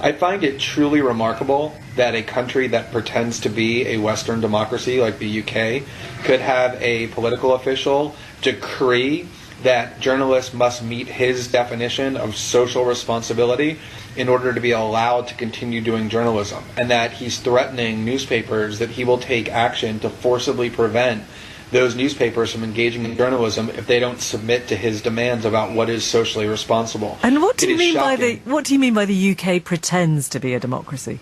I find it truly remarkable that a country that pretends to be a Western democracy like the UK could have a political official decree that journalists must meet his definition of social responsibility in order to be allowed to continue doing journalism, and that he's threatening newspapers that he will take action to forcibly prevent those newspapers from engaging in journalism if they don't submit to his demands about what is socially responsible. And what do you mean by the UK pretends to be a democracy?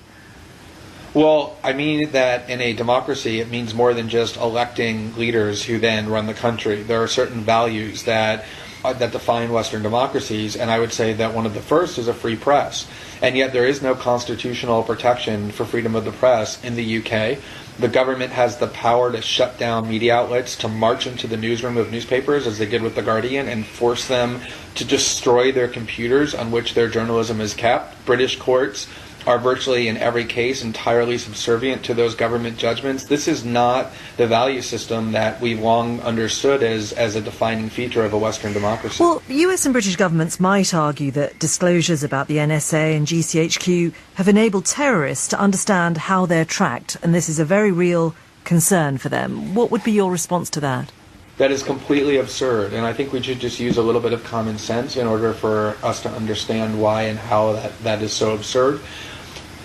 Well, I mean that in a democracy, it means more than just electing leaders who then run the country. There are certain values that define Western democracies, and I would say that one of the first is a free press. And yet there is no constitutional protection for freedom of the press in the UK. The government has the power to shut down media outlets, to march into the newsroom of newspapers, as they did with The Guardian, and force them to destroy their computers on which their journalism is kept. British courts are virtually in every case entirely subservient to those government judgments. This is not the value system that we've long understood as a defining feature of a Western democracy. Well, US and British governments might argue that disclosures about the NSA and GCHQ have enabled terrorists to understand how they're tracked, and this is a very real concern for them. What would be your response to that? That is completely absurd, and I think we should just use a little bit of common sense in order for us to understand why and how that is so absurd.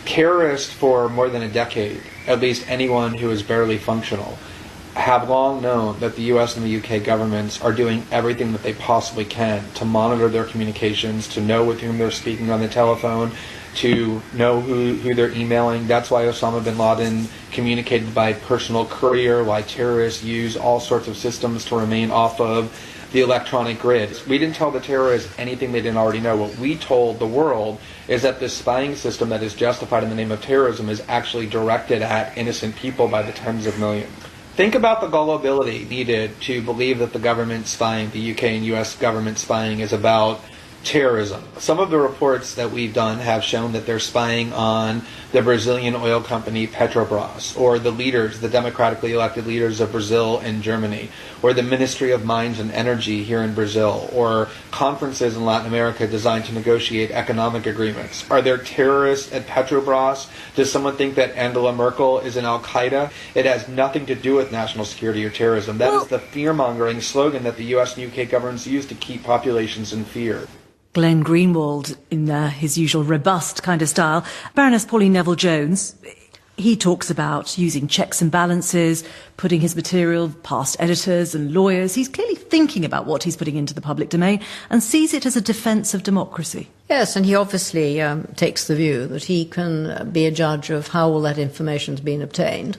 Terrorists, for more than a decade, at least anyone who is barely functional, have long known that the US and the UK governments are doing everything that they possibly can to monitor their communications, to know with whom they're speaking on the telephone, to know who they're emailing. That's why Osama bin Laden communicated by personal courier, why terrorists use all sorts of systems to remain off of the electronic grid. We didn't tell the terrorists anything they didn't already know. What we told the world is that this spying system that is justified in the name of terrorism is actually directed at innocent people by the tens of millions. Think about the gullibility needed to believe that the government spying, the UK and US government spying, is about terrorism. Some of the reports that we've done have shown that they're spying on the Brazilian oil company Petrobras, or the leaders, the democratically elected leaders of Brazil and Germany, or the Ministry of Mines and Energy here in Brazil, or conferences in Latin America designed to negotiate economic agreements. Are there terrorists at Petrobras? Does someone think that Angela Merkel is in Al-Qaeda? It has nothing to do with national security or terrorism. That is the fear-mongering slogan that the US and UK governments use to keep populations in fear. Glenn Greenwald, in his usual robust kind of style. Baroness Pauline Neville-Jones, he talks about using checks and balances, putting his material past editors and lawyers. He's clearly thinking about what he's putting into the public domain and sees it as a defence of democracy. Yes, and he obviously takes the view that he can be a judge of how all that information's been obtained,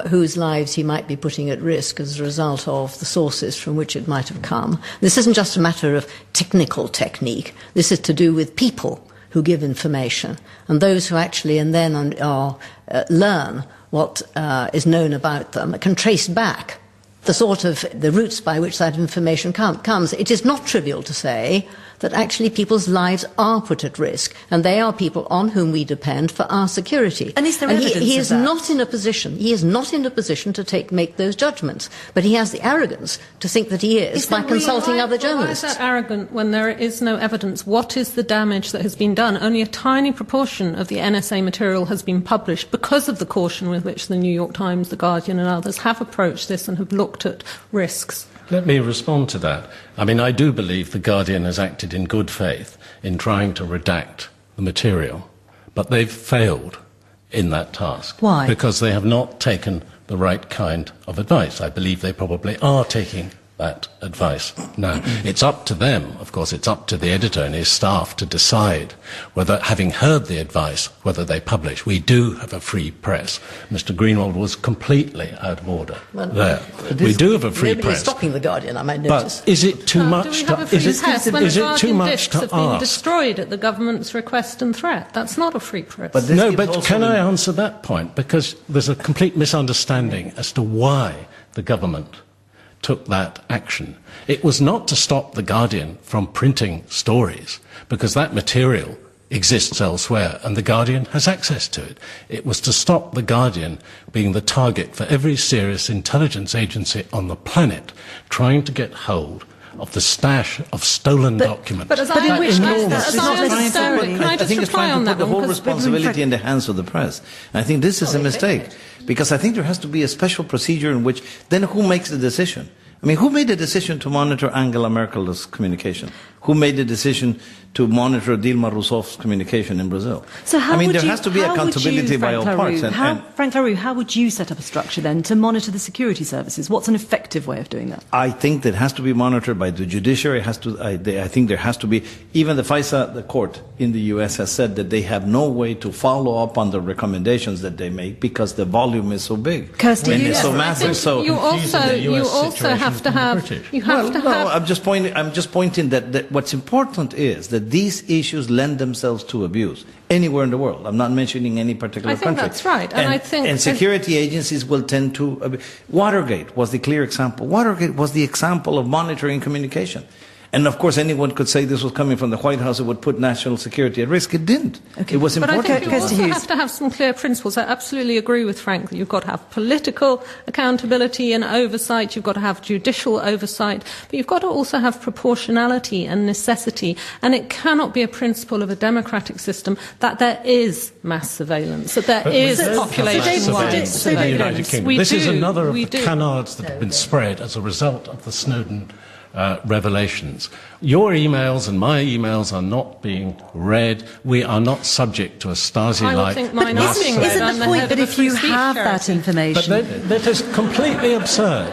whose lives he might be putting at risk as a result of the sources from which it might have come. This isn't just a matter of technical technique. This is to do with people who give information, and those who actually and then learn what is known about them can trace back the routes by which that information comes. It is not trivial to say that actually people's lives are put at risk, and they are people on whom we depend for our security. And is there evidence he is of that? not in a position. He is not in a position to make those judgments, but he has the arrogance to think that he is by consulting other journalists. Why is that arrogant when there is no evidence? What is the damage that has been done? Only a tiny proportion of the NSA material has been published because of the caution with which the New York Times, The Guardian and others have approached this and have looked at risks. Let me respond to that. I mean, I do believe The Guardian has acted in good faith in trying to redact the material, but they've failed in that task. Why? Because they have not taken the right kind of advice. I believe they probably are taking that advice. Now, it's up to them, of course, it's up to the editor and his staff to decide whether, having heard the advice, whether they publish. We do have a free press. Mr. Greenwald was completely out of order there. We do have a free press. Nobody's stopping The Guardian, I might notice. But is it too much do we have a free press when is the it too Guardian much discs to have been ask? destroyed at the government's request and threat? That's not a free press. But can I answer that point? Because there's a complete misunderstanding as to why the government took that action. It was not to stop The Guardian from printing stories, because that material exists elsewhere and The Guardian has access to it. It was to stop The Guardian being the target for every serious intelligence agency on the planet trying to get hold of the stash of stolen documents. But as I in which case, understand that's it, not necessarily- can I I just think it's reply trying on to put that the one? whole 'Cause- responsibility in the hands of the press. And I think this is a mistake, because I think there has to be a special procedure in which, then who makes the decision? I mean, who made the decision to monitor Angela Merkel's communication? Who made the decision to monitor Dilma Rousseff's communication in Brazil? So how I mean, would there you, has to be how would accountability you, by Frank all parts. LaRue, Frank LaRue, how would you set up a structure then to monitor the security services? What's an effective way of doing that? I think that has to be monitored by the judiciary. I think there has to be, even the FISA, the court in the U.S. has said that they have no way to follow up on the recommendations that they make because the volume is so big. Kirsty, and you- it's so Yes, massive. So you also have to have. You have to have. I'm just pointing that what's important is that these issues lend themselves to abuse anywhere in the world. I'm not mentioning any particular I think country. that's right, and I think- and security agencies will tend to. Watergate was the clear example. Watergate was the example of monitoring communication. And of course, anyone could say this was coming from the White House. It would put national security at risk. It didn't. Okay. It was But I important. think you Kirsty also Hughes. have to have some clear principles. I absolutely agree with Frank that you've got to have political accountability and oversight, you've got to have judicial oversight, but you've got to also have proportionality and necessity. And it cannot be a principle of a democratic system that there is mass surveillance, that there is population-wide surveillance in the United surveillance. Kingdom. We This is do, another of we the do. canards that have been spread as a result of the Snowden revelations. Your emails and my emails are not being read. We are not subject to a I would Stasi-like think mine mass are being surveillance. Isn't I'm the the point head that of a if you free speech have that charity. But information... that is completely absurd.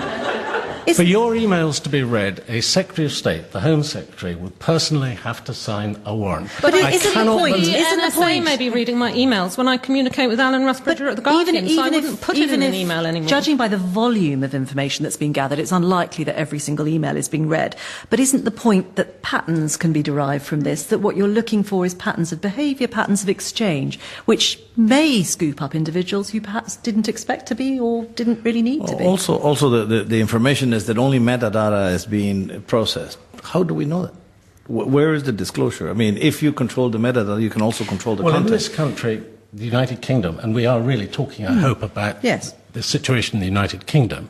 For Isn't- your emails to be read, a Secretary of State, the Home Secretary, would personally have to sign a warrant. But I isn't the cannot point- believe- The Isn't the NSA point- may be reading my emails when I communicate with Alan Rusbridger at the Guardian, so I wouldn't put it in an email anymore. Judging by the volume of information that's being gathered, it's unlikely that every single email is being read. But isn't the point that patterns can be derived from this, that what you're looking for is patterns of behaviour, patterns of exchange, which may scoop up individuals who perhaps didn't expect to be or didn't really need to be? Also, the information is that only metadata is being processed. How do we know that? Where is the disclosure? I mean, if you control the metadata, you can also control the Well, content. in this country, the United Kingdom, and we are really talking, I hope, about Yes. the situation in the United Kingdom,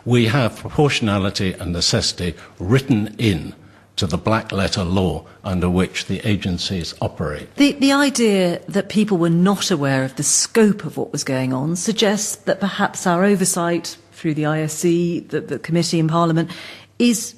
we have proportionality and necessity written in to the black letter law under which the agencies operate. The idea that people were not aware of the scope of what was going on suggests that perhaps our oversight through the ISC, the committee in Parliament, is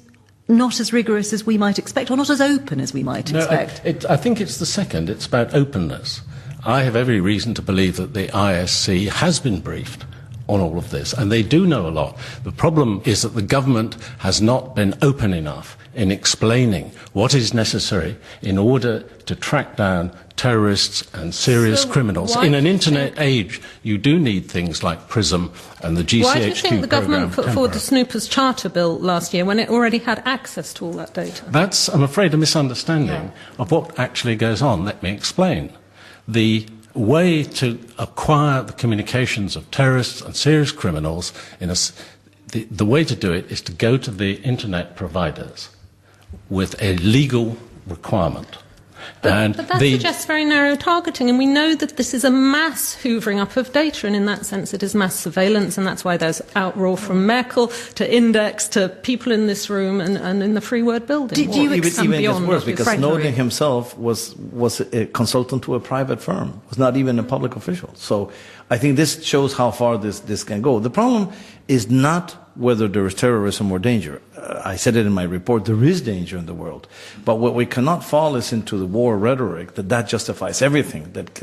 not as rigorous as we might expect, or not as open as we might expect. I think it's the second. It's about openness. I have every reason to believe that the ISC has been briefed on all of this, and they do know a lot. The problem is that the government has not been open enough in explaining what is necessary in order to track down terrorists and serious So criminals. why In an do you internet think- age, you do need things like PRISM and the GCHQ Why do you think the government put forward the temporary. Snoopers Charter Bill last year when it already had access to all that data? That's, I'm afraid, a misunderstanding of what actually goes on. Let me explain. The way to acquire the communications of terrorists and serious criminals, the way to do it is to go to the internet providers with a legal requirement. But that suggests very narrow targeting, and we know that this is a mass hoovering up of data, and in that sense it is mass surveillance, and that's why there's outroar from Merkel to Index to people in this room and in the Free Word building. Did you even expand it gets beyond worse, what because Frank Snowden Laurie. himself was a consultant to a private firm, was not even a public official. So I think this shows how far this can go. The problem is not whether there is terrorism or danger. I said it in my report, there is danger in the world. But what we cannot fall is into the war rhetoric that justifies everything that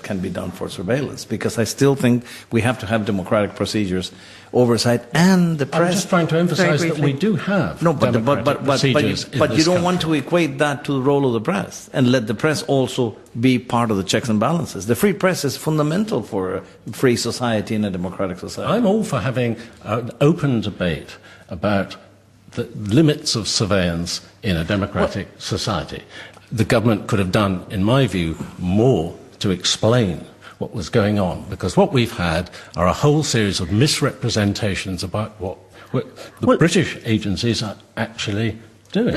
can be done for surveillance. Because I still think we have to have democratic procedures, oversight, and the press. I'm just trying to emphasize that briefly. we do have No, but procedures in but you this don't want country. to equate that to the role of the press and let the press also be part of the checks and balances. The free press is fundamental for a free society and a democratic society. I'm all for having an open debate about the limits of surveillance in a democratic society. The government could have done, in my view, more to explain what was going on, because what we've had are a whole series of misrepresentations about what the British agencies are actually doing.